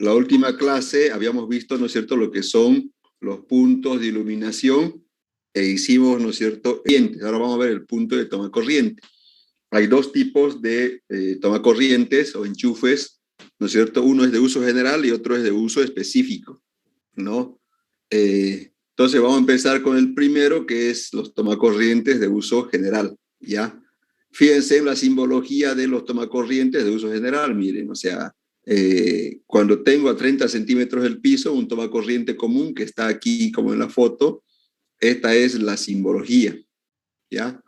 la última clase habíamos visto, ¿no es cierto?, lo que son los puntos de iluminación e hicimos, ¿no es cierto?, corrientes. Ahora vamos a ver el punto de toma corriente. Hay dos tipos de toma corrientes o enchufes, ¿no es cierto? Uno es de uso general y otro es de uso específico, ¿no? Entonces vamos a empezar con el primero, que es los tomacorrientes de uso general, ¿ya? Fíjense en la simbología de los tomacorrientes de uso general, miren, o sea, cuando tengo a 30 centímetros del piso, un tomacorriente común que está aquí como en la foto, esta es la simbología, ¿ya?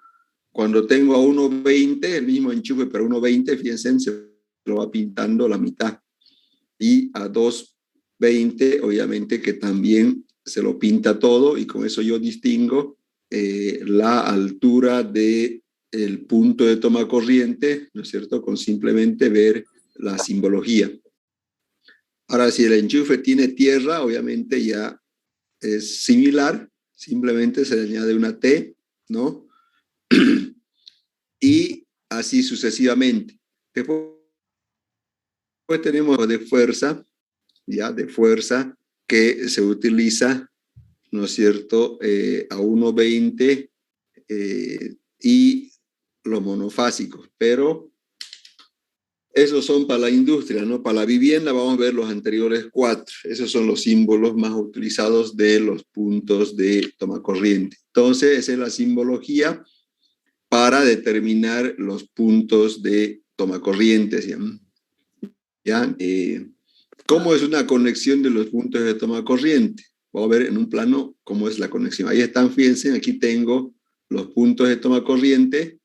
Cuando tengo a 1,20, el mismo enchufe, pero 1,20, fíjense, se lo va pintando la mitad. Y a 2,20, obviamente que también se lo pinta todo, y con eso yo distingo la altura del punto de toma corriente, ¿no es cierto?, con simplemente ver la simbología. Ahora, si el enchufe tiene tierra, obviamente ya es similar, simplemente se le añade una T, ¿no? Y así sucesivamente. Después tenemos de fuerza, ya de fuerza, que se utiliza, ¿no es cierto?, a 1,20 y los monofásicos, pero esos son para la industria, ¿no? Para la vivienda vamos a ver los anteriores 4. Esos son los símbolos más utilizados de los puntos de toma corriente. Entonces, esa es la simbología para determinar los puntos de toma corrientes, ¿ya? ¿Cómo es una conexión de los puntos de toma corriente? Vamos a ver en un plano cómo es la conexión. Ahí están, fíjense, aquí tengo los puntos de toma corriente.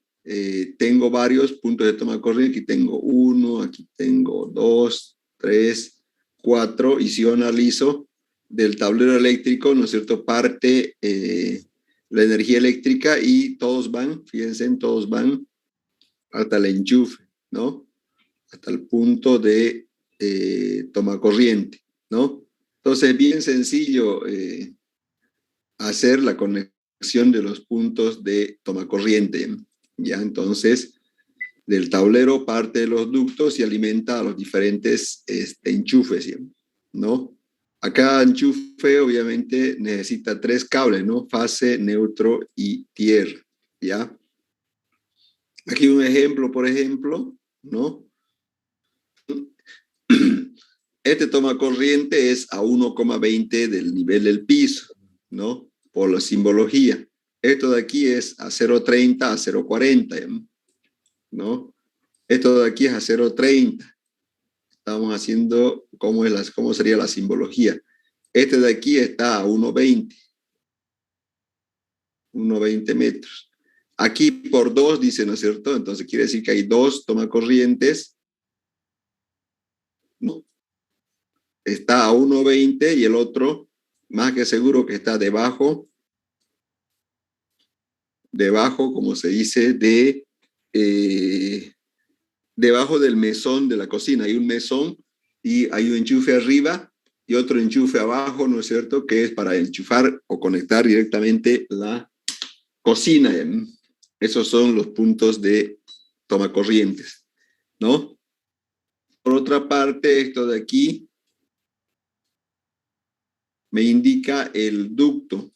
Tengo varios puntos de toma corriente. Aquí tengo 1, aquí tengo 2, 3, 4. Y si yo analizo del tablero eléctrico, ¿no es cierto?, parte la energía eléctrica y todos van, fíjense, todos van hasta el enchufe, ¿no? Hasta el punto de toma corriente, ¿no? Entonces es bien sencillo hacer la conexión de los puntos de toma corriente, ¿ya? Entonces, del tablero parte de los ductos y alimenta a los diferentes enchufes, ¿no? A cada enchufe obviamente necesita 3 cables, ¿no? Fase, neutro y tierra, ¿ya? Aquí un ejemplo, por ejemplo, ¿no? Este toma corriente es a 1,20 del nivel del piso, ¿no? Por la simbología. Esto de aquí es a 0,30 a 0,40, ¿no? Esto de aquí es a 0,30. Estamos haciendo cómo sería la simbología. Este de aquí está a 1,20 metros. Aquí por 2 dice, ¿no es cierto? Entonces quiere decir que hay 2 tomacorrientes, ¿no? Está a 1,20 y el otro, más que seguro que está debajo, como se dice, debajo del mesón de la cocina. Hay un mesón y hay un enchufe arriba y otro enchufe abajo, ¿no es cierto?, que es para enchufar o conectar directamente la cocina. Esos son los puntos de toma corrientes, ¿no? Por otra parte, esto de aquí me indica el ducto.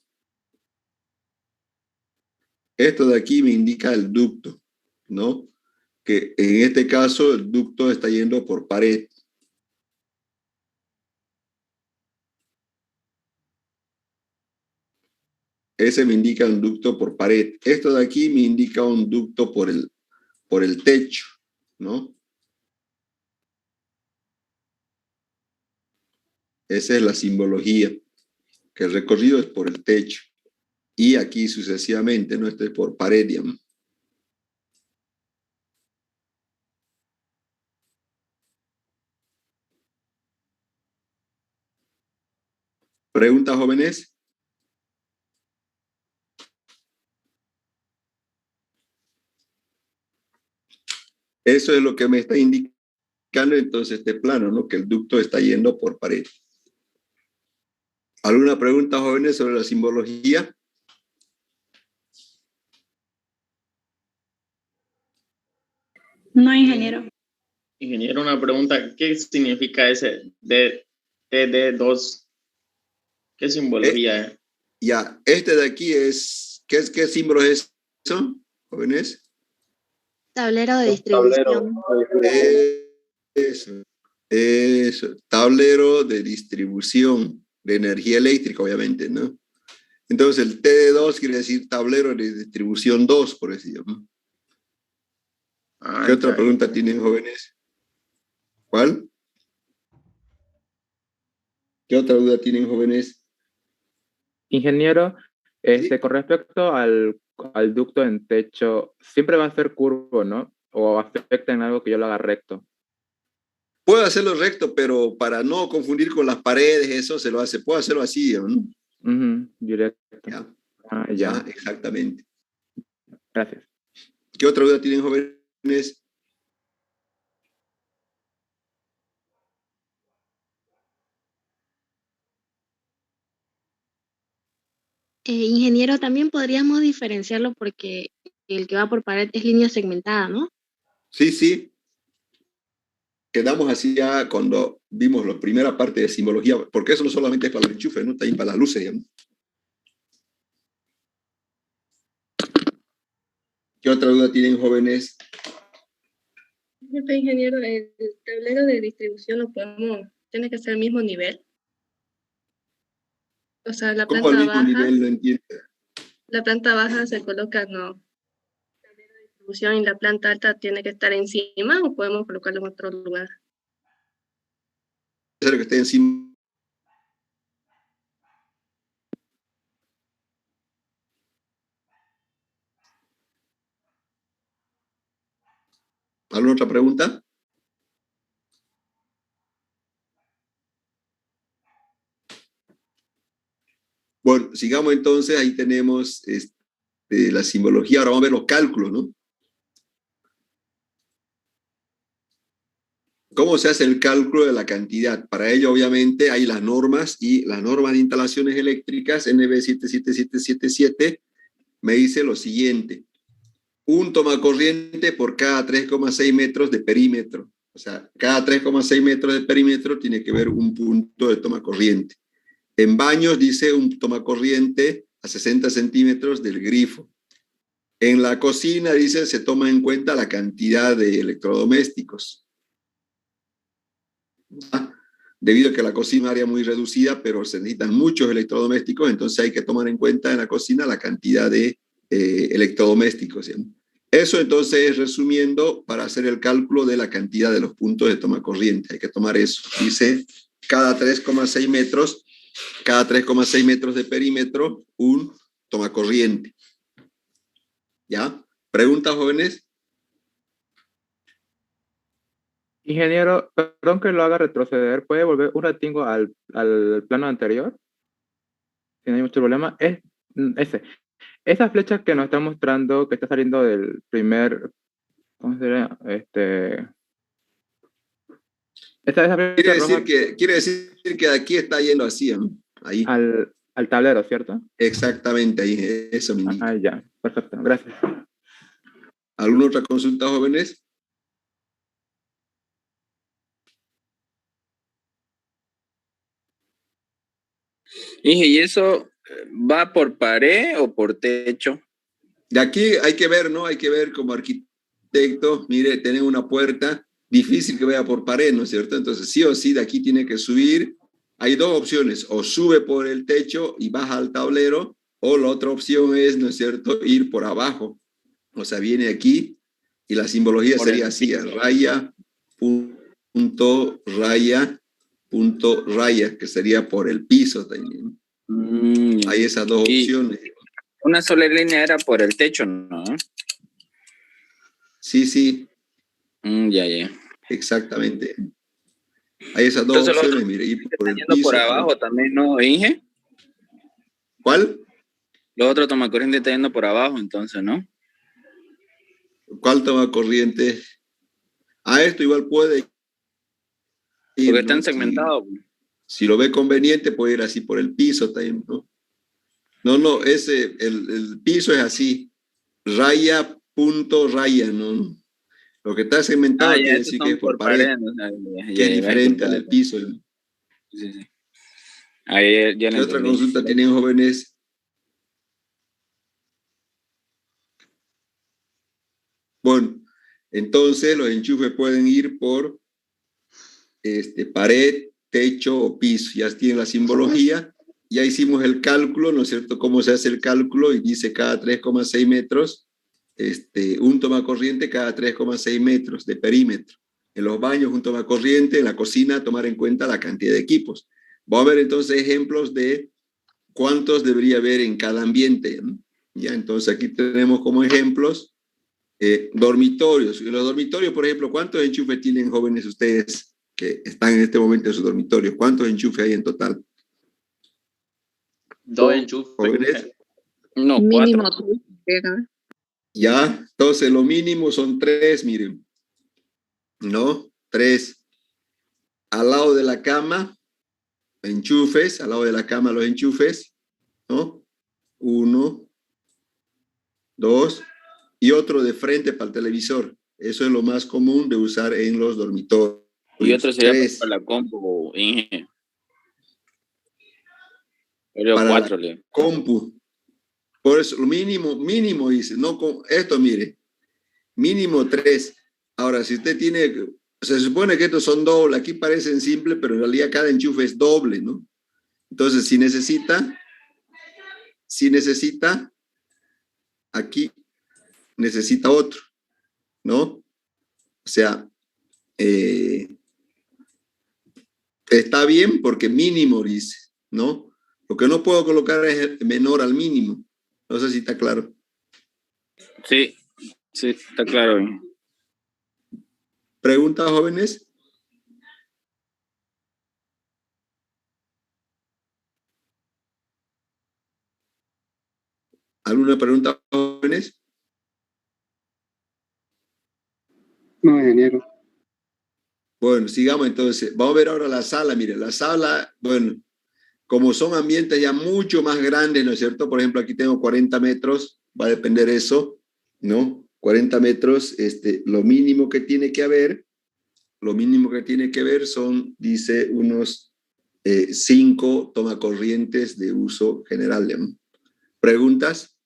Esto de aquí me indica el ducto, ¿no? Que en este caso el ducto está yendo por pared. Ese me indica un ducto por pared. Esto de aquí me indica un ducto por el techo, ¿no? Esa es la simbología, que el recorrido es por el techo. Y aquí sucesivamente, ¿no? Este es por pared, digamos. ¿Preguntas, jóvenes? Eso es lo que me está indicando entonces este plano, ¿no? Que el ducto está yendo por pared. ¿Alguna pregunta, jóvenes, sobre la simbología? No, ingeniero. Ingeniero, una pregunta. ¿Qué significa ese TD2? ¿Qué simbología es? Ya, este de aquí es, ¿qué símbolo es eso, jóvenes? Tablero de Tablero. distribución. Eso, eso, tablero de distribución de energía eléctrica, obviamente, ¿no? Entonces el TD2 quiere decir tablero de distribución 2, por decirlo, ¿no? ¿Qué otra pregunta tienen, jóvenes? ¿Cuál? ¿Qué otra duda tienen, jóvenes? Ingeniero, ¿Sí? con respecto al ducto en techo, siempre va a ser curvo, ¿no? O afecta en algo que yo lo haga recto. Puedo hacerlo recto, pero para no confundir con las paredes, eso se lo hace. Puedo hacerlo así, ¿no? Directo. Ya, ya. ya, exactamente. Gracias. ¿Qué otra duda tienen, jóvenes? Ingeniero, también podríamos diferenciarlo porque el que va por pared es línea segmentada, ¿no? Sí, sí. Quedamos así ya cuando vimos la primera parte de simbología, porque eso no solamente es para los enchufes, ¿no? También para las luces, ¿ya? ¿Qué otra duda tienen, jóvenes? Ingeniero, el tablero de distribución tiene que ser el mismo nivel. O sea, la ¿Cómo al planta mismo baja, nivel? No entiendo. la planta baja se coloca, no, tablero de distribución, y la planta alta tiene que estar encima, o podemos colocarlo en otro lugar. Puede ser que esté encima. ¿Alguna otra pregunta? Bueno, sigamos entonces, ahí tenemos la simbología, ahora vamos a ver los cálculos, ¿no? ¿Cómo se hace el cálculo de la cantidad? Para ello, obviamente, hay las normas y las normas de instalaciones eléctricas NB 77777 me dice lo siguiente: un tomacorriente por cada 3,6 metros de perímetro. O sea, cada 3,6 metros de perímetro tiene que haber un punto de tomacorriente. En baños dice un tomacorriente a 60 centímetros del grifo. En la cocina dice se toma en cuenta la cantidad de electrodomésticos. Debido a que la cocina es un área muy reducida, pero se necesitan muchos electrodomésticos, entonces hay que tomar en cuenta en la cocina la cantidad de electrodomésticos, ¿sí? Eso entonces, resumiendo, para hacer el cálculo de la cantidad de los puntos de toma corriente, hay que tomar eso. Dice, cada 3,6 metros, cada 3,6 metros de perímetro, un toma corriente. ¿Ya? ¿Preguntas, jóvenes? Ingeniero, perdón que lo haga retroceder, ¿puede volver un ratingo al plano anterior? Si no hay mucho problema. Esa flecha que nos está mostrando, que está saliendo del primer, ¿cómo sería? Esa flecha roja Quiere decir que aquí está yendo así, ¿no? Ahí. al tablero, ¿cierto? Exactamente, ahí, eso me indica. Ya, perfecto, gracias. ¿Alguna otra consulta, jóvenes? ¿Y eso va por pared o por techo? De aquí hay que ver, ¿no? Hay que ver como arquitecto, mire, tener una puerta, difícil que vaya por pared, ¿no es cierto? Entonces, sí o sí, de aquí tiene que subir. Hay dos opciones, o sube por el techo y baja al tablero, o la otra opción es, ¿no es cierto?, ir por abajo. O sea, viene aquí y la simbología Por sería así, raya, punto, raya, punto, raya, que sería por el piso también. Hay esas dos opciones. Una sola línea era por el techo, ¿no? Sí, sí. Ya. Exactamente. Hay esas dos Entonces, opciones, mire, ir por el yendo piso. por abajo también, ¿no, Inge? ¿Cuál? Los otros tomacorriente está yendo por abajo, entonces, ¿no? ¿Cuál toma corriente? A esto igual puede ir, porque están ¿no? segmentados. Si lo ve conveniente, puede ir así por el piso también, ¿no? No, el piso es así, raya, punto, raya, ¿no? Lo que está segmentado Ya quiere esos decir que son es por por pared, pared, ¿no? que es Ya, diferente al del piso. sí, sí. Ahí ya lo ¿Qué otra entendí. consulta tienen, jóvenes? Bueno, entonces los enchufes pueden ir por pared, techo o piso. Ya tienen la simbología. Ya hicimos el cálculo, ¿no es cierto? ¿Cómo se hace el cálculo? Y dice cada 3,6 metros, un tomacorriente cada 3,6 metros de perímetro. En los baños un tomacorriente, en la cocina tomar en cuenta la cantidad de equipos. Vamos a ver entonces ejemplos de cuántos debería haber en cada ambiente, ¿no? Ya, entonces aquí tenemos como ejemplos dormitorios. En los dormitorios, por ejemplo, ¿cuántos enchufes tienen, jóvenes, ustedes que están en este momento en sus dormitorios? ¿Cuántos enchufes hay en total? 2 enchufes. Jóvenes. No, Mínimo 4. 3, ¿verdad? Ya, entonces lo mínimo son 3, miren, ¿no? 3. Al lado de la cama, enchufes, al lado de la cama los enchufes, ¿no? 1, 2, y otro de frente para el televisor. Eso es lo más común de usar en los dormitorios. Y otro sería 3. para la compu, Inge. Pero Para 4, la compu. Por eso, lo mínimo dice, no con esto, mire, mínimo 3. Ahora, si usted tiene, se supone que estos son dobles, aquí parecen simples, pero en realidad cada enchufe es doble, ¿no? Entonces, si necesita, aquí necesita otro, ¿no? O sea, está bien porque mínimo dice, ¿no? Lo que no puedo colocar es menor al mínimo. No sé si está claro. Sí, sí, está claro, Inge. ¿Preguntas, jóvenes? ¿Alguna pregunta, jóvenes? No, ingeniero. Bueno, sigamos entonces. Vamos a ver ahora la sala. Mire, la sala, bueno, como son ambientes ya mucho más grandes, ¿no es cierto? Por ejemplo, aquí tengo 40 metros, va a depender eso, ¿no? 40 metros, lo mínimo que tiene que haber, son, dice, unos 5 tomacorrientes de uso general. ¿No? ¿Preguntas?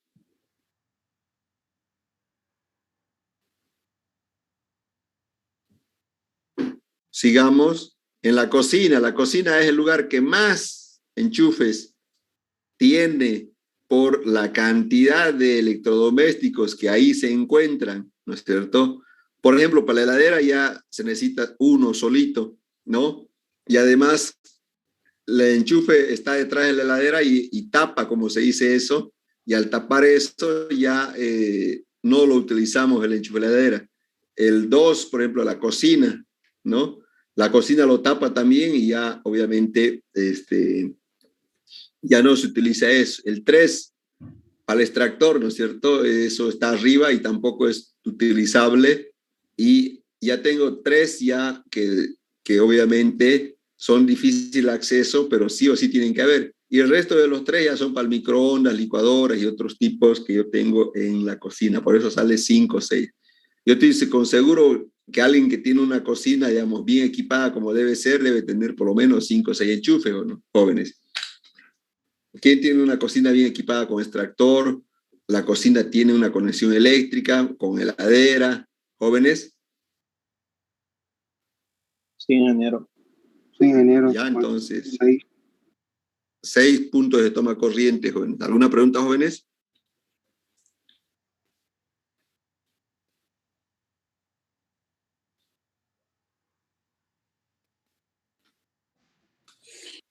Sigamos en la cocina. La cocina es el lugar que más enchufes tiene por la cantidad de electrodomésticos que ahí se encuentran, ¿no es cierto? Por ejemplo, para la heladera ya se necesita uno solito, ¿no? Y además, el enchufe está detrás de la heladera y tapa, como se dice eso, y al tapar eso ya no lo utilizamos el enchufe de la heladera. El 2, por ejemplo, la cocina, ¿no? La cocina lo tapa también y ya obviamente ya no se utiliza eso. El 3, para el extractor, ¿no es cierto? Eso está arriba y tampoco es utilizable. Y ya tengo 3 ya que obviamente son difícil acceso, pero sí o sí tienen que haber. Y el resto de los 3 ya son para el microondas, licuadoras y otros tipos que yo tengo en la cocina. Por eso sale 5 o 6. Yo estoy con seguro que alguien que tiene una cocina, digamos, bien equipada como debe ser, debe tener por lo menos 5 o 6 enchufes, ¿o no? Jóvenes. ¿Quién tiene una cocina bien equipada con extractor? La cocina tiene una conexión eléctrica con heladera. ¿Jóvenes? Sí, ingeniero. Sí, ingeniero. Ya, entonces, Ahí. 6 puntos de toma corriente, jóvenes. ¿Alguna pregunta, jóvenes?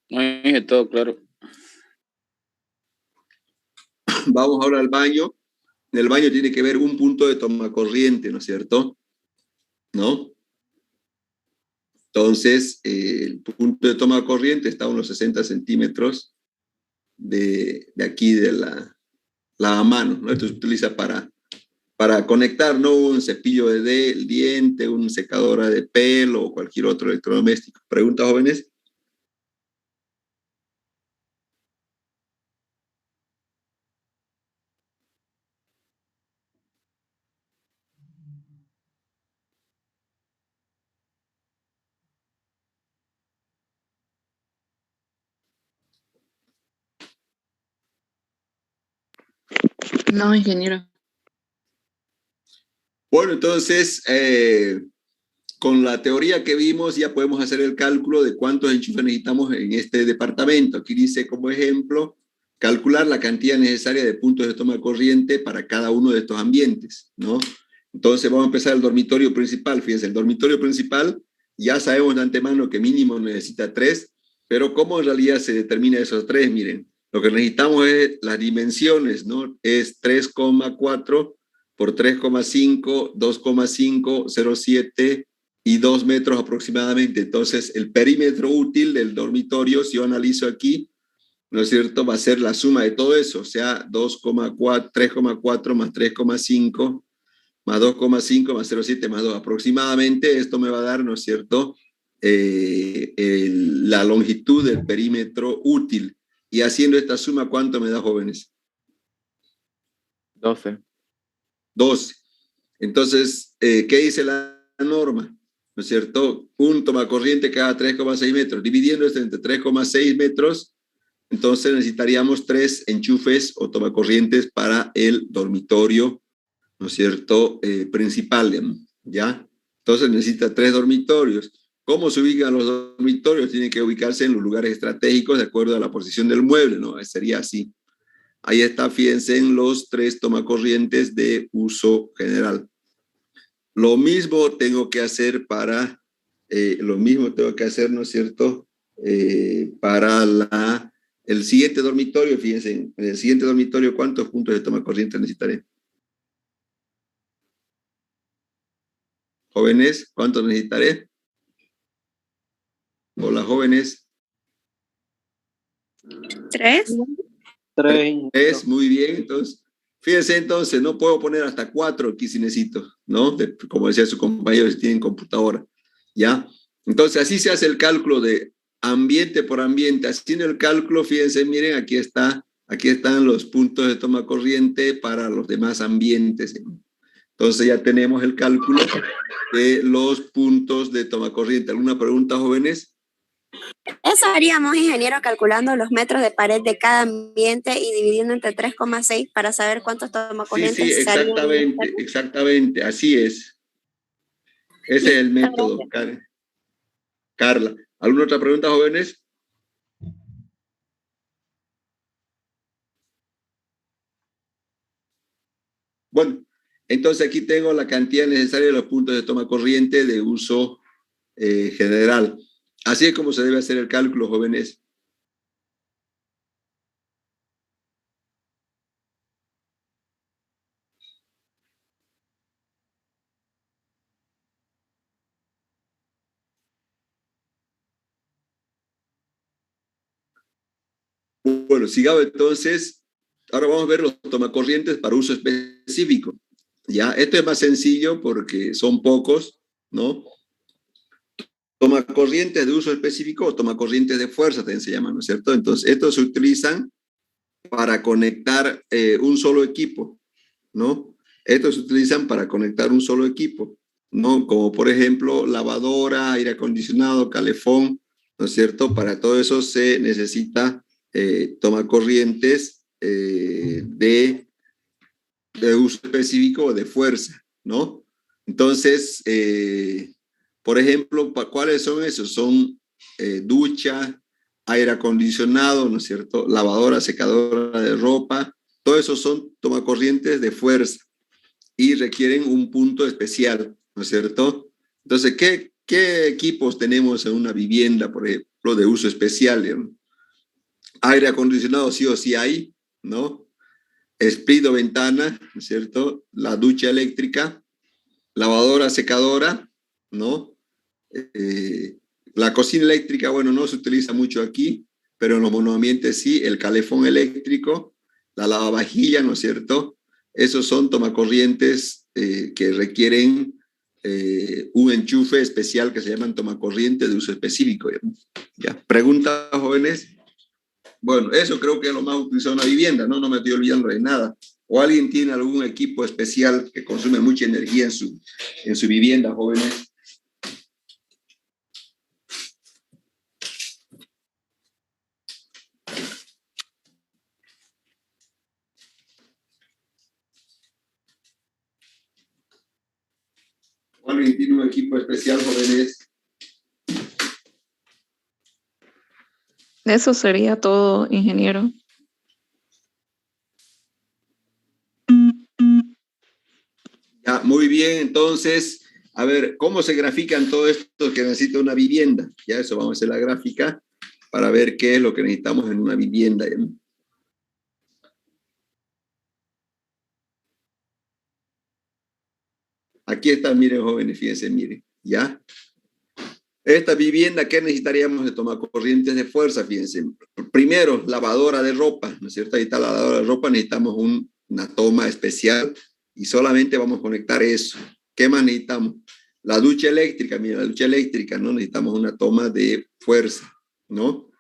No, Inge, todo claro. Vamos ahora al baño. En el baño tiene que haber un punto de toma corriente, ¿no es cierto? ¿No? Entonces, el punto de toma corriente está a unos 60 centímetros de aquí de la mano, ¿no? Esto se utiliza para conectar, ¿no? Un cepillo de diente, un secadora de pelo o cualquier otro electrodoméstico. ¿Preguntas, jóvenes? No, ingeniero. Bueno, entonces, con la teoría que vimos ya podemos hacer el cálculo de cuántos enchufes necesitamos en este departamento. Aquí dice como ejemplo, calcular la cantidad necesaria de puntos de toma de corriente para cada uno de estos ambientes, ¿no? Entonces vamos a empezar el dormitorio principal. Fíjense, el dormitorio principal ya sabemos de antemano que mínimo necesita 3, pero ¿cómo en realidad se determina esos 3? Miren, lo que necesitamos es las dimensiones, ¿no? Es 3,4 por 3,5, 2,5, 0,7 y 2 metros aproximadamente. Entonces, el perímetro útil del dormitorio, si yo analizo aquí, ¿no es cierto? Va a ser la suma de todo eso, o sea, 2,4, 3,4 más 3,5 más 2,5 más 0,7 más 2. Aproximadamente esto me va a dar, ¿no es cierto?, la longitud del perímetro útil. Y haciendo esta suma, ¿cuánto me da, jóvenes? 12. 12. Entonces, ¿qué dice la norma? ¿No es cierto? Un tomacorriente cada 3,6 metros. Dividiendo esto entre 3,6 metros, entonces necesitaríamos 3 enchufes o tomacorrientes para el dormitorio, ¿no es cierto?, principal, ¿ya? Entonces necesita 3 dormitorios. ¿Cómo se ubican los dormitorios? Tienen que ubicarse en los lugares estratégicos de acuerdo a la posición del mueble, ¿no? Sería así. Ahí está, fíjense en los 3 tomacorrientes de uso general. Lo mismo tengo que hacer para, ¿no es cierto?, para el siguiente dormitorio. Fíjense, en el siguiente dormitorio, ¿cuántos puntos de tomacorriente necesitaré? Jóvenes, ¿cuántos necesitaré? Hola, jóvenes. 3. 3, muy bien. Entonces, fíjense, entonces, no puedo poner hasta 4 aquí si necesito, ¿no? Como decía su compañero, si tienen computadora, ¿ya? Entonces, así se hace el cálculo de ambiente por ambiente. Haciendo el cálculo, fíjense, miren, aquí están los puntos de toma corriente para los demás ambientes. Entonces, ya tenemos el cálculo de los puntos de toma corriente. ¿Alguna pregunta, jóvenes? Eso haríamos, ingeniero, calculando los metros de pared de cada ambiente y dividiendo entre 3,6 para saber cuántos tomacorrientes Sí, exactamente, así es. Ese es el método, Carla. ¿Alguna otra pregunta, jóvenes? Bueno, entonces aquí tengo la cantidad necesaria de los puntos de toma corriente de uso general. Así es como se debe hacer el cálculo, jóvenes. Bueno, sigamos entonces. Ahora vamos a ver los tomacorrientes para uso específico. Ya, esto es más sencillo porque son pocos, ¿no? Tomacorrientes de uso específico o tomacorrientes de fuerza también se llaman, ¿no es cierto? Entonces, estos se utilizan para conectar un solo equipo, ¿no? Estos se utilizan para conectar un solo equipo, ¿no? Como por ejemplo lavadora, aire acondicionado, calefón, ¿no es cierto? Para todo eso se necesita tomacorrientes de uso específico o de fuerza, ¿no? Entonces, por ejemplo, ¿cuáles son esos? Son ducha, aire acondicionado, ¿no es cierto? Lavadora, secadora de ropa, todo eso son tomacorrientes de fuerza y requieren un punto especial, ¿no es cierto? Entonces, ¿qué equipos tenemos en una vivienda, por ejemplo, de uso especial? Aire acondicionado sí o sí hay, ¿no? Split o ventana, ¿no es cierto? La ducha eléctrica, lavadora, secadora, ¿no? La cocina eléctrica, bueno, no se utiliza mucho aquí, pero en los monoambientes sí, el calefón eléctrico, la lavavajilla, ¿no es cierto? Esos son tomacorrientes que requieren un enchufe especial que se llaman tomacorriente de uso específico. ¿Ya? ¿Preguntas, jóvenes? Bueno, eso creo que es lo más utilizado en la vivienda, ¿no? No me estoy olvidando de nada. ¿O alguien tiene algún equipo especial que consume mucha energía en su vivienda, jóvenes? equipo especial, jóvenes? Eso sería todo, ingeniero. Ya, muy bien, entonces, a ver, ¿cómo se grafican todo esto que necesita una vivienda? Ya eso, vamos a hacer la gráfica para ver qué es lo que necesitamos en una vivienda. Aquí está, miren, jóvenes, fíjense, miren, ¿ya? Esta vivienda, ¿qué necesitaríamos de tomacorrientes de fuerza? Fíjense, primero, lavadora de ropa, ¿no es cierto? Ahí está la lavadora de ropa, necesitamos una toma especial y solamente vamos a conectar eso. ¿Qué más necesitamos? La ducha eléctrica, mira, la ducha eléctrica, ¿no? Necesitamos una toma de fuerza, ¿no?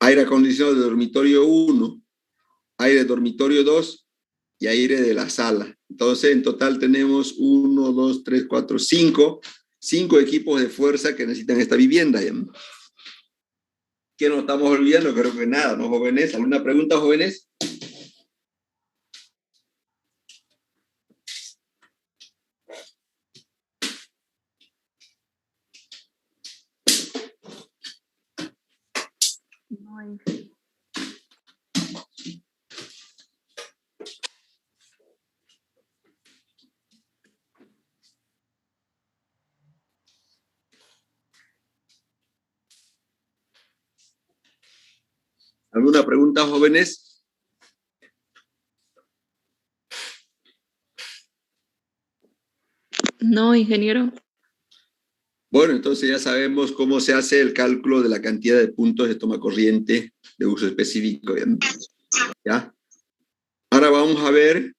Aire acondicionado de dormitorio 1, aire de dormitorio 2 y aire de la sala. Entonces, en total tenemos 1, 2, 3, 4, 5 equipos de fuerza que necesitan esta vivienda. ¿Qué nos estamos olvidando? Creo que nada, ¿no, jóvenes? ¿Alguna pregunta, jóvenes? ¿Alguna pregunta, jóvenes? No, ingeniero. Bueno, entonces ya sabemos cómo se hace el cálculo de la cantidad de puntos de toma corriente de uso específico. ¿Ya? Ahora vamos a ver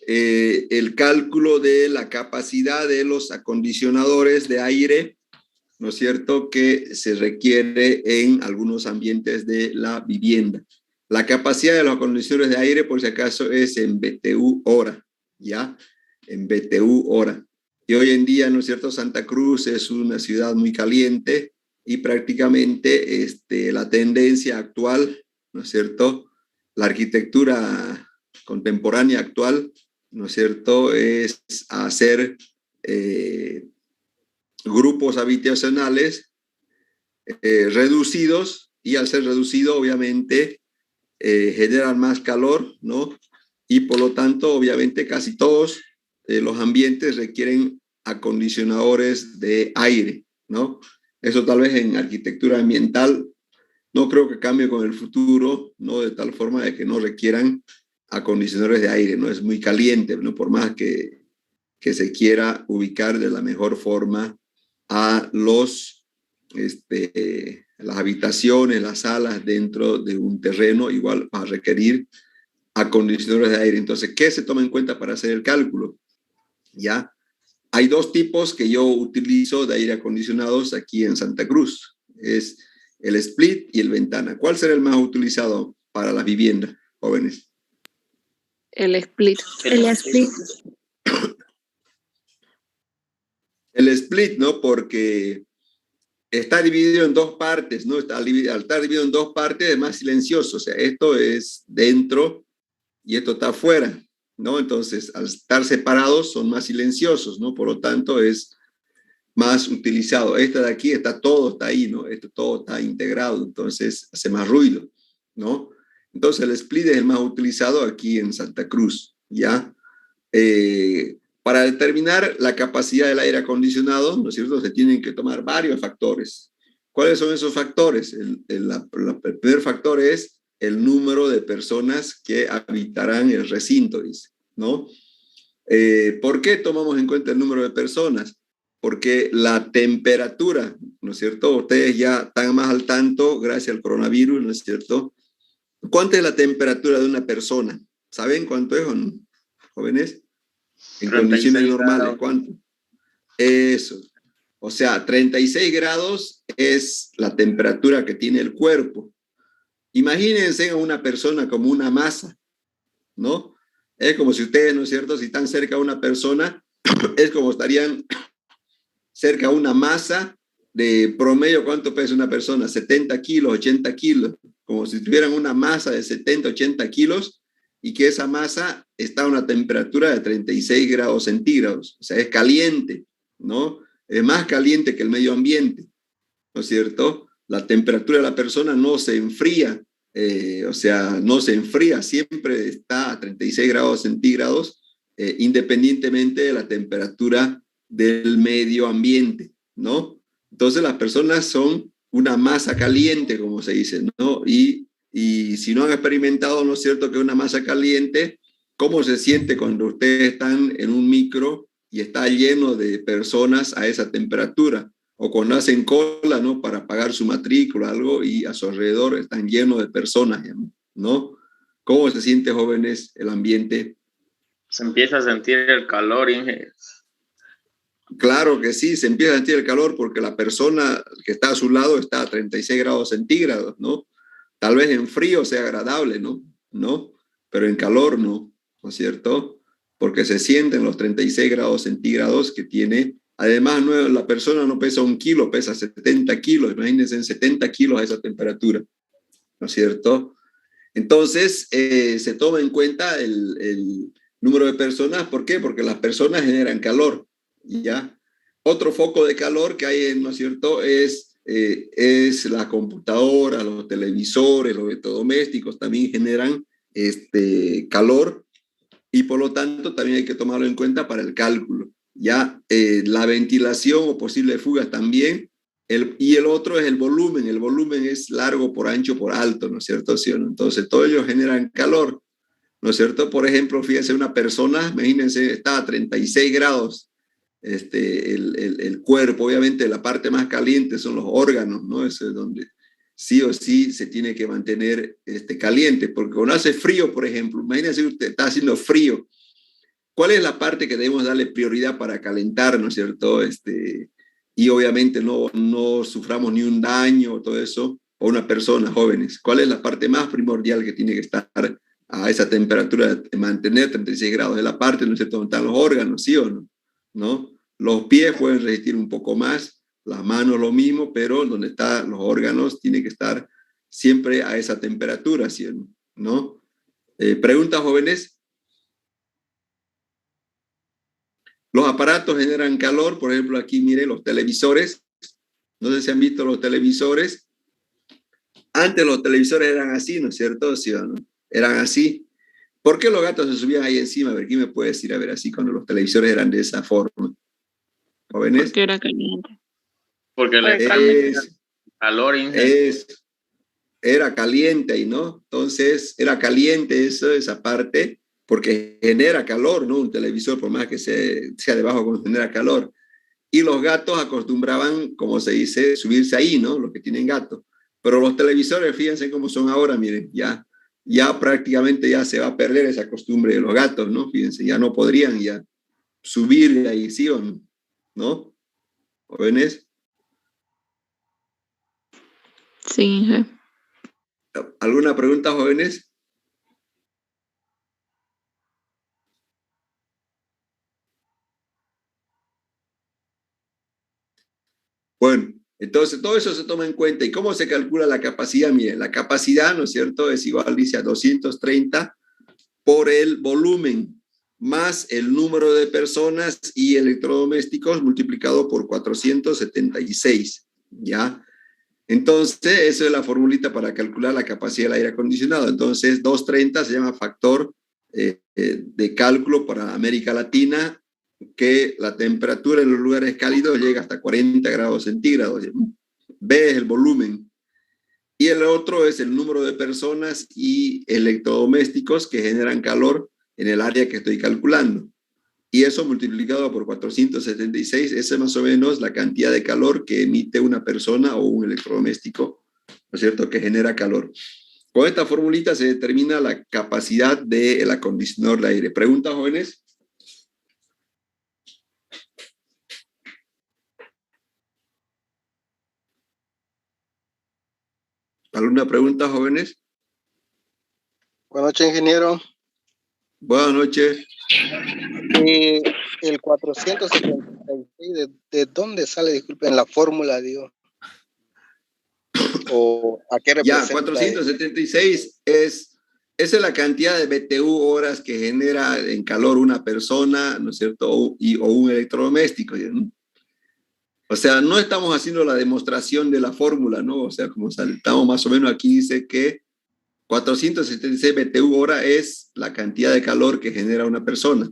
el cálculo de la capacidad de los acondicionadores de aire, ¿no es cierto?, que se requiere en algunos ambientes de la vivienda. La capacidad de los acondicionadores de aire, por si acaso, es en BTU hora, ¿ya? En BTU hora. Y hoy en día, ¿no es cierto?, Santa Cruz es una ciudad muy caliente y prácticamente la tendencia actual, ¿no es cierto?, la arquitectura contemporánea actual, ¿no es cierto?, es hacer grupos habitacionales reducidos, y al ser reducido, obviamente, generan más calor, ¿no? Y por lo tanto, obviamente, casi todos los ambientes requieren acondicionadores de aire, ¿no? Eso tal vez en arquitectura ambiental no creo que cambie con el futuro, ¿no? De tal forma de que no requieran acondicionadores de aire, ¿no? Es muy caliente, ¿no? Por más que se quiera ubicar de la mejor forma a las habitaciones, las salas dentro de un terreno, igual va a requerir acondicionadores de aire. Entonces, ¿qué se toma en cuenta para hacer el cálculo? Ya, hay dos tipos que yo utilizo de aire acondicionados aquí en Santa Cruz. Es el split y el ventana. ¿Cuál será el más utilizado para las viviendas, jóvenes? El split. El split. El split, ¿no? Porque está dividido en dos partes, ¿no? Al estar dividido en dos partes es más silencioso. O sea, esto es dentro y esto está afuera, ¿no? Entonces, al estar separados son más silenciosos, ¿no? Por lo tanto, es más utilizado. Esta de aquí todo está ahí, ¿no? Esto todo está integrado, entonces hace más ruido, ¿no? Entonces, el split es el más utilizado aquí en Santa Cruz, ¿ya? Para determinar la capacidad del aire acondicionado, ¿no es cierto?, se tienen que tomar varios factores. ¿Cuáles son esos factores? El primer factor es el número de personas que habitarán el recinto, dice, ¿no? ¿Por qué tomamos en cuenta el número de personas? Porque la temperatura, ¿no es cierto? Ustedes ya están más al tanto gracias al coronavirus, ¿no es cierto? ¿Cuánta es la temperatura de una persona? ¿Saben cuánto es, jóvenes? En condiciones normales, grados. ¿cuánto? Eso. O sea, 36 grados es la temperatura que tiene el cuerpo. Imagínense a una persona como una masa, ¿no? Es como si ustedes, ¿no es cierto?, si están cerca de una persona, es como estarían cerca de una masa de promedio. ¿Cuánto pesa una persona? 70 kilos, 80 kilos. Como si tuvieran una masa de 70, 80 kilos y que esa masa está a una temperatura de 36 grados centígrados. O sea, es caliente, ¿no? es más caliente que el medio ambiente, ¿no es cierto? La temperatura de la persona no se enfría, o sea, no se enfría, siempre está a 36 grados centígrados, independientemente de la temperatura del medio ambiente, ¿no? Entonces las personas son una masa caliente, como se dice, ¿no? Y si no han experimentado, ¿no es cierto?, que una masa caliente, ¿cómo se siente cuando ustedes están en un micro y está lleno de personas a esa temperatura? O cuando hacen cola, ¿no?, para pagar su matrícula o algo y a su alrededor están llenos de personas, ¿no? ¿Cómo se siente, jóvenes, el ambiente? Se empieza a sentir el calor, Inge. Claro que sí, se empieza a sentir el calor porque la persona que está a su lado está a 36 grados centígrados, ¿no? Tal vez en frío sea agradable, ¿no? ¿No? Pero en calor no, ¿no es cierto? Porque se sienten los 36 grados centígrados que tiene. Además, no, la persona no pesa 1 kilo, pesa 70 kilos. Imagínense en 70 kilos a esa temperatura, ¿no es cierto? Entonces, se toma en cuenta el número de personas. ¿Por qué? Porque las personas generan calor, ¿ya? Otro foco de calor que hay, ¿no es cierto?, es la computadora, los televisores, los electrodomésticos también generan calor y por lo tanto también hay que tomarlo en cuenta para el cálculo. Ya la ventilación o posibles fugas también. Y el otro es el volumen. El volumen es largo por ancho por alto, ¿no es cierto? ¿Sí o no? Entonces, todos ellos generan calor, ¿no es cierto? Por ejemplo, fíjense, una persona, imagínense, está a 36 grados el cuerpo. Obviamente, la parte más caliente son los órganos, ¿no? Eso es donde sí o sí se tiene que mantener caliente, porque cuando hace frío, por ejemplo, imagínense usted está haciendo frío. ¿Cuál es la parte que debemos darle prioridad para calentar, ¿no es cierto? Y obviamente no suframos ni un daño, todo eso, o una persona, jóvenes. ¿Cuál es la parte más primordial que tiene que estar a esa temperatura, de mantener 36 grados? Es la parte, ¿no es cierto?, donde están los órganos, ¿sí o no? ¿No? Los pies pueden resistir un poco más, las manos lo mismo, pero donde están los órganos tiene que estar siempre a esa temperatura, ¿sí o no? ¿No? ¿Preguntas, jóvenes? Los aparatos generan calor, por ejemplo, aquí mire los televisores. No sé si han visto los televisores. Antes los televisores eran así, ¿no es cierto? ¿Sí o no? Eran así. ¿Por qué los gatos se subían ahí encima? A ver, ¿quién me puede decir? A ver, así cuando los televisores eran de esa forma. ¿Jóvenes? Porque era caliente. Porque le calor, Inge. Era caliente ahí, ¿no? Entonces, era caliente esa parte, porque genera calor, ¿no? Un televisor, por más que sea debajo, cuando genera calor. Y los gatos acostumbraban, como se dice, subirse ahí, ¿no? Los que tienen gatos. Pero los televisores, fíjense cómo son ahora, miren, ya prácticamente ya se va a perder esa costumbre de los gatos, ¿no? Fíjense, ya no podrían ya subir de ahí, ¿sí o no? ¿No? ¿Jóvenes? Sí. ¿Alguna pregunta, jóvenes? Bueno, entonces todo eso se toma en cuenta. ¿Y cómo se calcula la capacidad? Miren, la capacidad, ¿no es cierto?, es igual, dice, a 230 por el volumen más el número de personas y electrodomésticos multiplicado por 476, ¿ya? Entonces, esa es la formulita para calcular la capacidad del aire acondicionado. Entonces, 230 se llama factor de cálculo para América Latina, que la temperatura en los lugares cálidos llega hasta 40 grados centígrados. B es el volumen. Y el otro es el número de personas y electrodomésticos que generan calor en el área que estoy calculando. Y eso multiplicado por 476, esa es más o menos la cantidad de calor que emite una persona o un electrodoméstico, ¿no es cierto?, que genera calor. Con esta formulita se determina la capacidad del acondicionador de aire. ¿Preguntas, jóvenes? ¿Alguna pregunta, jóvenes? Buenas noches, ingeniero. Buenas noches. El 476, ¿de dónde sale? Disculpen, la fórmula, digo. ¿O a qué representa? Ya, 476 esa es la cantidad de BTU horas que genera en calor una persona, ¿no es cierto? O un electrodoméstico, ¿no? O sea, no estamos haciendo la demostración de la fórmula, ¿no? O sea, como estamos más o menos aquí, dice que 476 BTU hora es la cantidad de calor que genera una persona.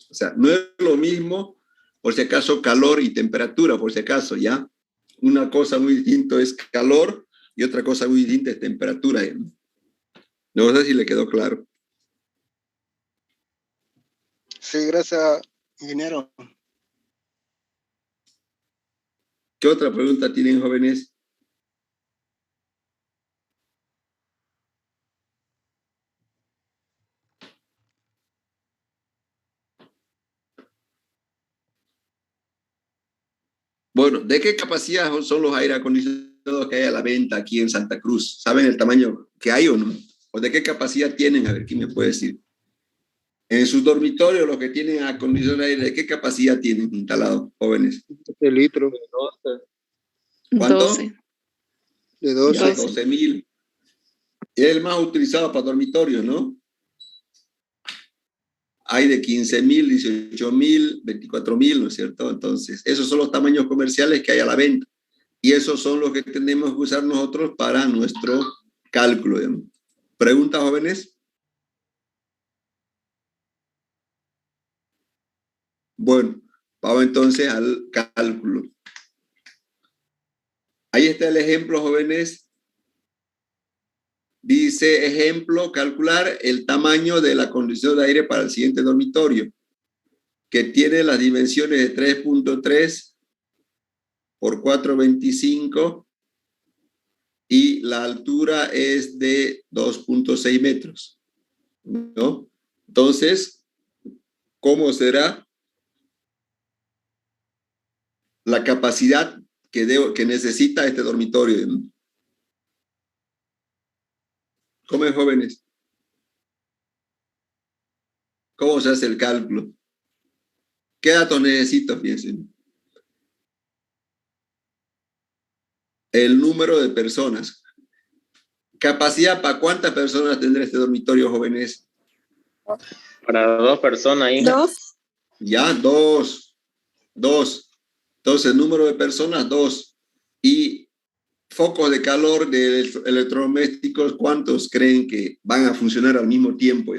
O sea, no es lo mismo, por si acaso, calor y temperatura, por si acaso, ¿ya? Una cosa muy distinta es calor y otra cosa muy distinta es temperatura. No sé si le quedó claro. Sí, gracias, ingeniero. ¿Qué otra pregunta tienen, jóvenes? Bueno, ¿de qué capacidad son los aire acondicionados que hay a la venta aquí en Santa Cruz? ¿Saben el tamaño que hay o no? ¿O de qué capacidad tienen? A ver, ¿quién me puede decir? En sus dormitorios, los que tienen acondicionado aire, ¿de qué capacidad tienen instalado, jóvenes? De litro. ¿Cuánto? 12. De 12. Ya, 12.000. Es el más utilizado para dormitorios, ¿no? Hay de 15.000, 18.000, 24.000, ¿no es cierto? Entonces, esos son los tamaños comerciales que hay a la venta. Y esos son los que tenemos que usar nosotros para nuestro cálculo, digamos. ¿Preguntas, jóvenes? Bueno, vamos entonces al cálculo. Ahí está el ejemplo, jóvenes. Dice, ejemplo, calcular el tamaño de la condición de aire para el siguiente dormitorio, que tiene las dimensiones de 3.3 por 4.25 y la altura es de 2.6 metros, ¿no? Entonces, ¿cómo será la capacidad que necesita este dormitorio? ¿Cómo es, jóvenes? ¿Cómo se hace el cálculo? ¿Qué datos necesito? Fíjense. El número de personas. ¿Capacidad para cuántas personas tendrá este dormitorio, jóvenes? Para 2 personas, hija. 2. Ya, 2. Entonces, número de personas, 2. Y focos de calor de electrodomésticos, ¿cuántos creen que van a funcionar al mismo tiempo?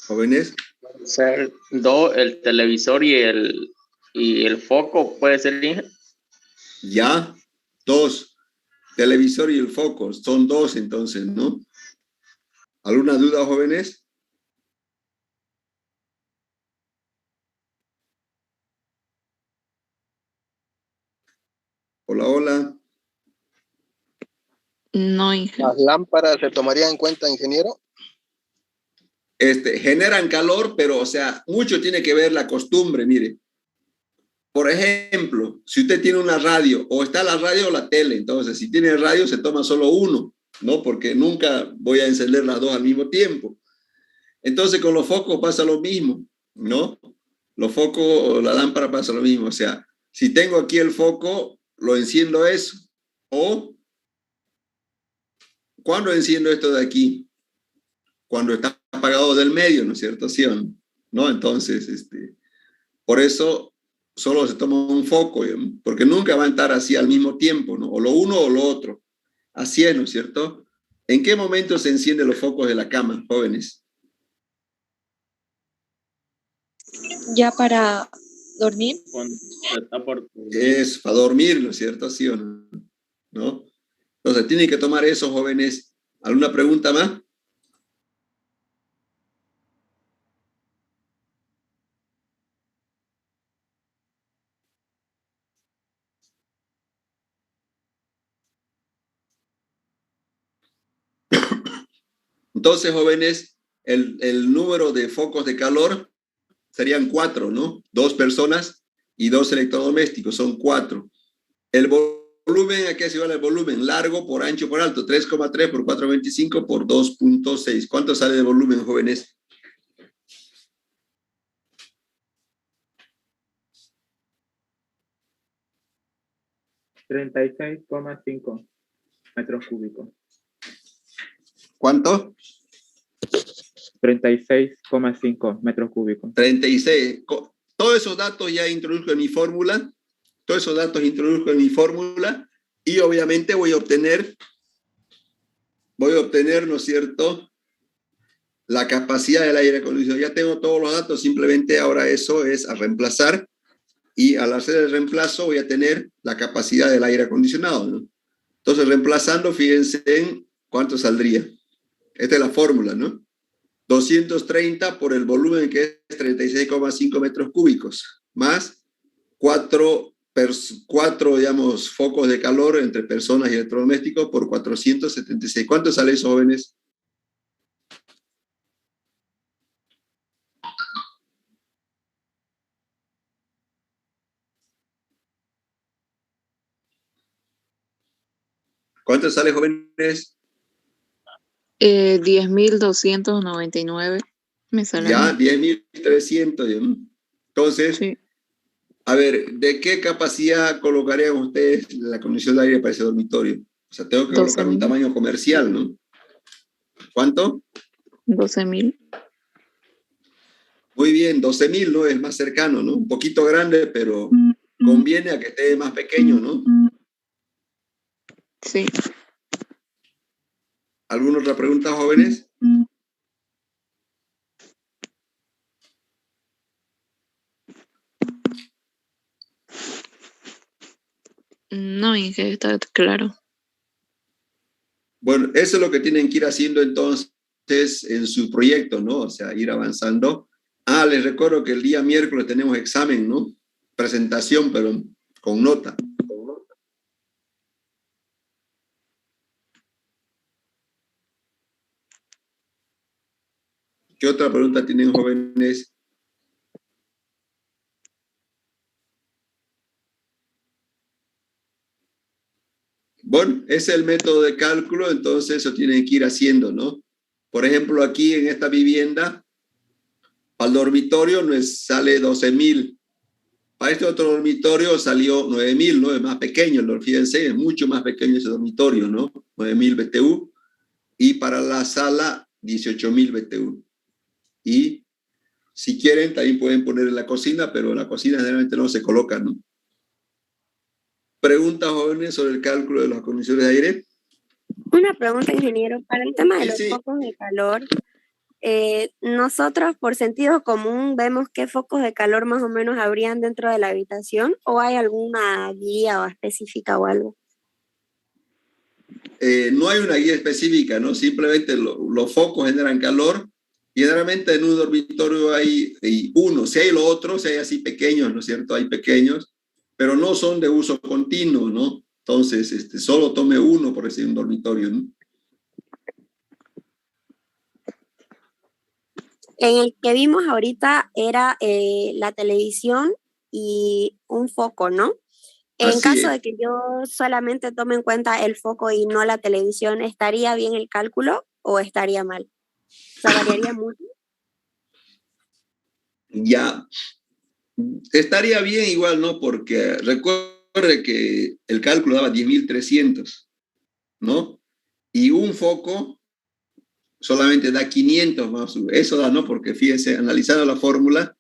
¿Jóvenes? Puede ser 2, el televisor y el foco, puede ser, hija. Ya, 2. Televisor y el foco, son 2 entonces, ¿no? ¿Alguna duda, jóvenes? Hola, hola. No, hija. ¿Las lámparas se tomarían en cuenta, ingeniero? Generan calor, pero, o sea, mucho tiene que ver la costumbre, mire. Por ejemplo, si usted tiene una radio, o está la radio o la tele, entonces, si tiene radio, se toma solo uno, ¿no? Porque nunca voy a encender las dos al mismo tiempo. Entonces, con los focos pasa lo mismo, ¿no? Los focos o la lámpara pasa lo mismo. O sea, si tengo aquí el foco, lo enciendo eso. O, ¿cuándo enciendo esto de aquí? Cuando está apagado del medio, ¿no es cierto? ¿Sí o no? Entonces, por eso solo se toma un foco, porque nunca va a estar así al mismo tiempo, ¿no? O lo uno o lo otro. Así es, ¿no es cierto? ¿En qué momento se encienden los focos de la cama, jóvenes? ¿Ya para dormir? Cuando se está por Es para dormir, ¿no es cierto? ¿Sí o no? ¿No? Entonces, tienen que tomar eso, jóvenes. ¿Alguna pregunta más? Entonces, jóvenes, el número de focos de calor serían 4, ¿no? 2 personas y 2 electrodomésticos, son 4. El volumen, ¿a qué se llama el volumen? Largo por ancho por alto, 3,3 por 4,25 por 2,6. ¿Cuánto sale de volumen, jóvenes? $36,5 metros cúbicos. ¿Cuánto? 36,5 metros cúbicos. 36. todos esos datos ya introduzco en mi fórmula, y obviamente voy a obtener, ¿no es cierto?, la capacidad del aire acondicionado. Ya tengo todos los datos, simplemente ahora eso es a reemplazar, y al hacer el reemplazo voy a tener la capacidad del aire acondicionado, ¿no? Entonces, reemplazando, fíjense en cuánto saldría. Esta es la fórmula, ¿no? 230 por el volumen, que es 36,5 metros cúbicos, más 4, digamos, focos de calor entre personas y electrodomésticos por 476. ¿Cuánto sale eso, jóvenes? ¿Cuánto sale, jóvenes? 10.299 me sale. Ya, 10.300. Entonces, Sí. a ver, ¿de qué capacidad colocarían ustedes la condición de aire para ese dormitorio? O sea, tengo que colocar un 12.000. tamaño comercial, ¿no? ¿Cuánto? 12.000. Muy bien, 12.000, ¿no? Es más cercano, ¿no? Un poquito grande, pero conviene a que esté más pequeño, ¿no? Sí. ¿Alguna otra pregunta, jóvenes? No, Inge, está claro. Bueno, eso es lo que tienen que ir haciendo entonces en su proyecto, ¿no? O sea, ir avanzando. Ah, les recuerdo que el día miércoles tenemos examen, ¿no? Presentación, pero con nota. ¿Qué otra pregunta tienen, jóvenes? Bueno, ese es el método de cálculo, entonces eso tienen que ir haciendo, ¿no? Por ejemplo, aquí en esta vivienda, para el dormitorio sale 12.000. Para este otro dormitorio salió 9.000, ¿no? Es más pequeño, fíjense, es mucho más pequeño ese dormitorio, ¿no? 9.000 BTU. Y para la sala, 18.000 BTU. Y si quieren, también pueden poner en la cocina, pero en la cocina generalmente no se coloca, ¿no? ¿Preguntas, jóvenes, sobre el cálculo de las condiciones de aire? Una pregunta, ingeniero. Para el tema de los Sí. focos de calor, nosotros por sentido común vemos qué focos de calor más o menos habrían dentro de la habitación, o hay alguna guía o específica o algo. No hay una guía específica, ¿no? Simplemente los focos generan calor. Y generalmente en un dormitorio hay uno, si hay los otros, si hay así pequeños, ¿no es cierto? Hay pequeños, pero no son de uso continuo, ¿no? Entonces, solo tome uno, por decir, un dormitorio, ¿no? En el que vimos ahorita era la televisión y un foco, ¿no? En Así caso es. de que yo solamente tome en cuenta el foco y no la televisión, ¿estaría bien el cálculo o estaría mal? O sea, ¿variaría mucho? Ya, estaría bien igual, ¿no? Porque recuerde que el cálculo daba 10.300, ¿no? Y un foco solamente da 500 más. Eso da, ¿no? Porque fíjense, analizando la fórmula,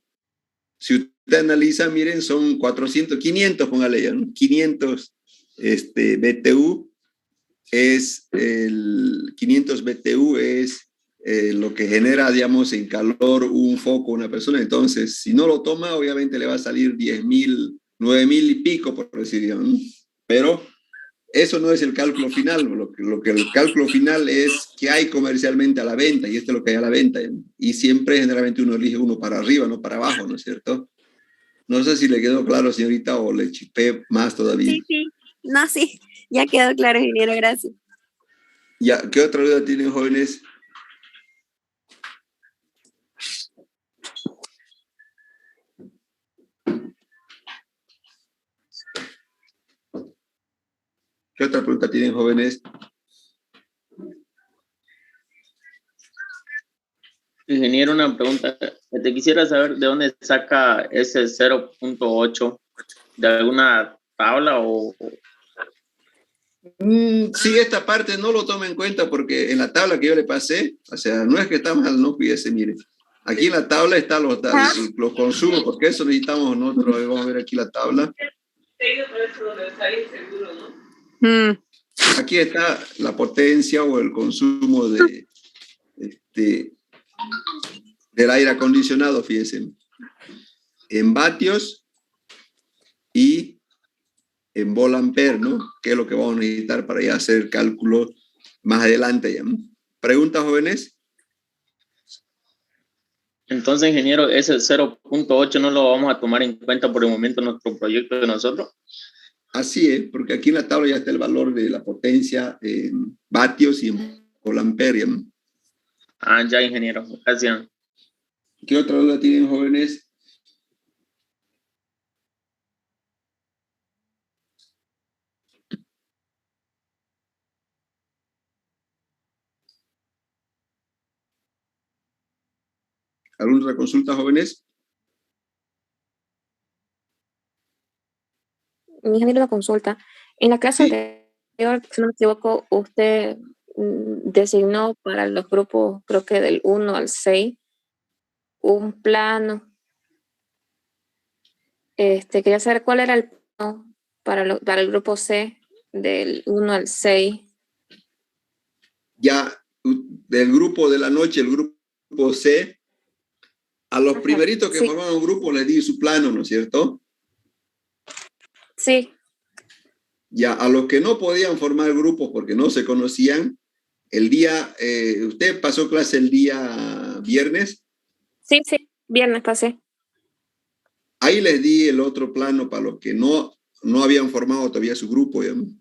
si usted analiza, miren, son 400, 500, póngale ya, ¿no? 500 BTU es 500 BTU es lo que genera, digamos, en calor un foco una persona. Entonces, si no lo toma, obviamente le va a salir 10.000, 9.000 y pico, por decir, ¿no? Pero eso no es el cálculo final. Lo que el cálculo final es que hay comercialmente a la venta, y esto es lo que hay a la venta. Y siempre, generalmente, uno elige uno para arriba, no para abajo, ¿no es cierto? No sé si le quedó claro, señorita, o le chispé más todavía. Sí, sí. No, sí. Ya quedó claro, ingeniero. Gracias. Ya, ¿qué otra duda tienen, jóvenes? ¿Qué otra pregunta tienen, jóvenes? Ingeniero, una pregunta. Te quisiera saber de dónde saca ese 0.8, ¿de alguna tabla o...? Sí, esta parte no lo tome en cuenta porque en la tabla que yo le pasé, o sea, no es que está mal, no, fíjese, mire. Aquí en la tabla están los consumos, porque eso necesitamos nosotros. Vamos a ver aquí la tabla. Aquí está la potencia o el consumo del aire acondicionado, fíjense. En vatios y en volt-ampere, ¿no? Que es lo que vamos a necesitar para ya hacer el cálculo más adelante. ¿Ya? ¿Preguntas, jóvenes? Entonces, ingeniero, ese 0.8 no lo vamos a tomar en cuenta por el momento en nuestro proyecto de nosotros. Así es, porque aquí en la tabla ya está el valor de la potencia en vatios y en volt-ampere. Ya, ingeniero, gracias. ¿Qué otra duda tienen, jóvenes? ¿Alguna otra consulta, jóvenes? Ingeniero, una consulta. En la clase anterior, si no me equivoco, usted designó para los grupos, creo que del 1 al 6, un plano. Quería saber cuál era el plano para el grupo C, del 1 al 6. Ya, del grupo de la noche, el grupo C, a los primeritos que formaban un grupo les di su plano, ¿no es cierto? Sí. Ya, a los que no podían formar grupos porque no se conocían, el día, ¿usted pasó clase el día viernes? Sí, viernes pasé. Ahí les di el otro plano para los que no habían formado todavía su grupo, el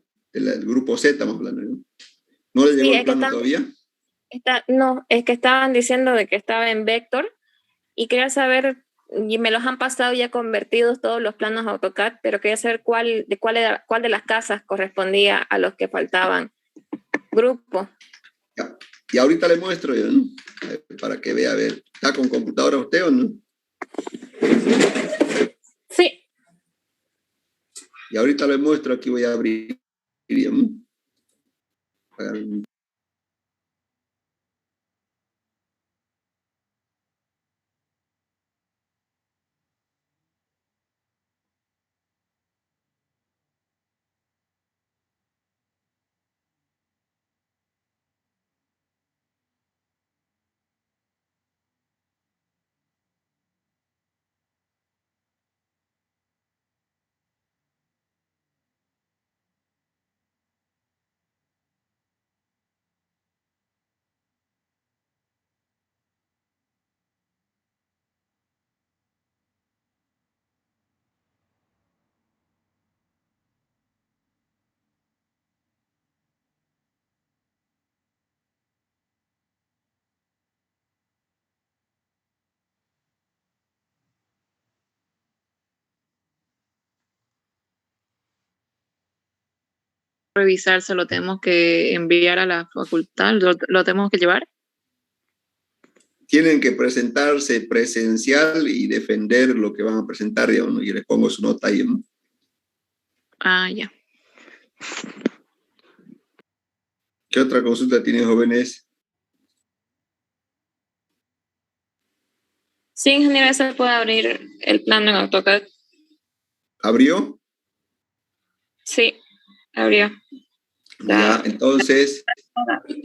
grupo Z, estamos hablando, ¿no? ¿No le llegó el plano todavía? No, es que estaban diciendo de que estaba en Vector y quería saber, y me los han pasado ya convertidos todos los planos AutoCAD, pero quería saber cuál de las casas correspondía a los que faltaban. Grupo. Ya. Y ahorita le muestro yo, ¿no? Para que vea, a ver, ¿está con computadora usted o no? Sí. Y ahorita le muestro, aquí voy a abrir. Revisarse, lo tenemos que enviar a la facultad, lo tenemos que llevar. Tienen que presentarse presencial y defender lo que van a presentar, digamos, ¿no? Y les pongo su nota ahí, ¿no? Ya. ¿Qué otra consulta tienen, jóvenes? Sí, ingeniero, se puede abrir el plano en AutoCAD. ¿Abrió? Sí, abrió. Ya, entonces,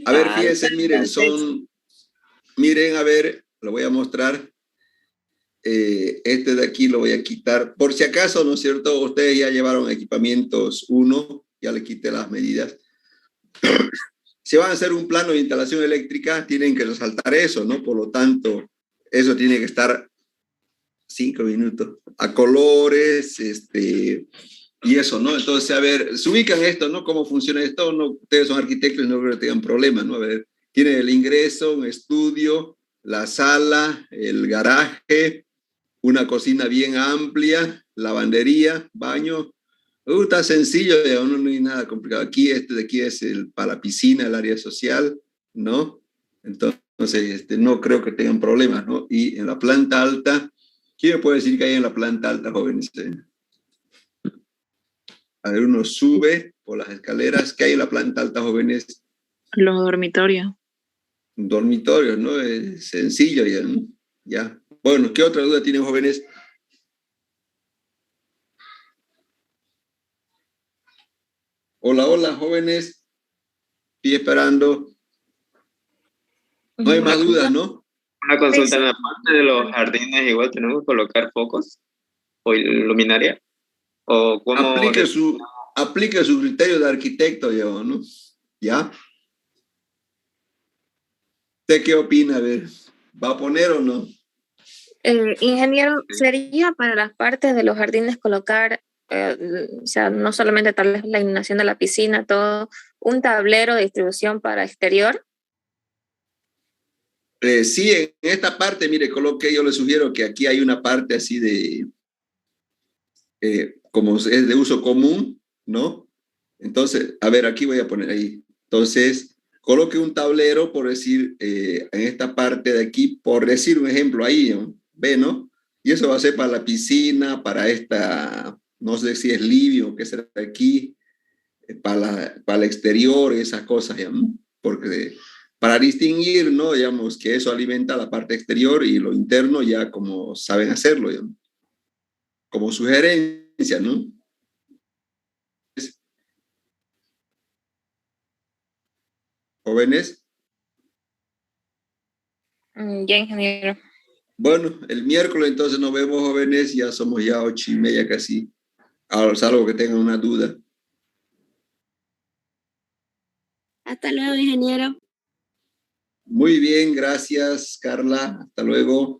a ver, fíjense, miren, a ver, lo voy a mostrar. Este de aquí lo voy a quitar. Por si acaso, ¿no es cierto? Ustedes ya llevaron equipamientos 1, ya le quité las medidas. Si van a hacer un plano de instalación eléctrica, tienen que resaltar eso, ¿no? Por lo tanto, eso tiene que estar 5 minutos. A colores, y eso, ¿no? Entonces, a ver, se ubican esto, ¿no? ¿Cómo funciona esto? No, ustedes son arquitectos y no creo que tengan problemas, ¿no? A ver, tienen el ingreso, un estudio, la sala, el garaje, una cocina bien amplia, lavandería, baño. Está sencillo, no hay nada complicado. Aquí, de aquí es para la piscina, el área social, ¿no? Entonces, no creo que tengan problemas, ¿no? Y en la planta alta, ¿quién me puede decir que hay en la planta alta, jóvenes? A ver, uno sube por las escaleras. ¿Qué hay en la planta alta, jóvenes? Los dormitorios. Dormitorios, ¿no? Es sencillo ya, ¿no? ¿Ya? Bueno, ¿qué otra duda tienen, jóvenes? Hola, hola, jóvenes. Estoy esperando. No hay más dudas, ¿no? Una consulta, en la parte de los jardines igual tenemos que colocar focos o luminaria, o cómo Aplique su criterio de arquitecto, ¿no? ¿Ya? ¿Usted qué opina? A ver, ¿va a poner o no? Ingeniero, ¿sería para las partes de los jardines colocar, o sea, no solamente tal vez la iluminación de la piscina, todo, un tablero de distribución para exterior? Sí, en esta parte, mire, coloque, yo le sugiero que aquí hay una parte así de, como es de uso común, ¿no? Entonces, a ver, aquí voy a poner ahí. Entonces, coloque un tablero, por decir, en esta parte de aquí, por decir un ejemplo ahí, ¿no? Ve, ¿no? Y eso va a ser para la piscina, para esta, no sé si es living o qué será aquí, para el exterior, esas cosas, ¿ya? Porque para distinguir, ¿no? Digamos que eso alimenta la parte exterior y lo interno ya como saben hacerlo, ¿ya? Como sugerencia, ¿no? Jóvenes. Ya, ingeniero. Bueno, el miércoles entonces nos vemos, jóvenes, ya somos ya 8:30 casi. Ahora, salvo que tengan una duda. Hasta luego, ingeniero. Muy bien, gracias, Carla. Hasta luego.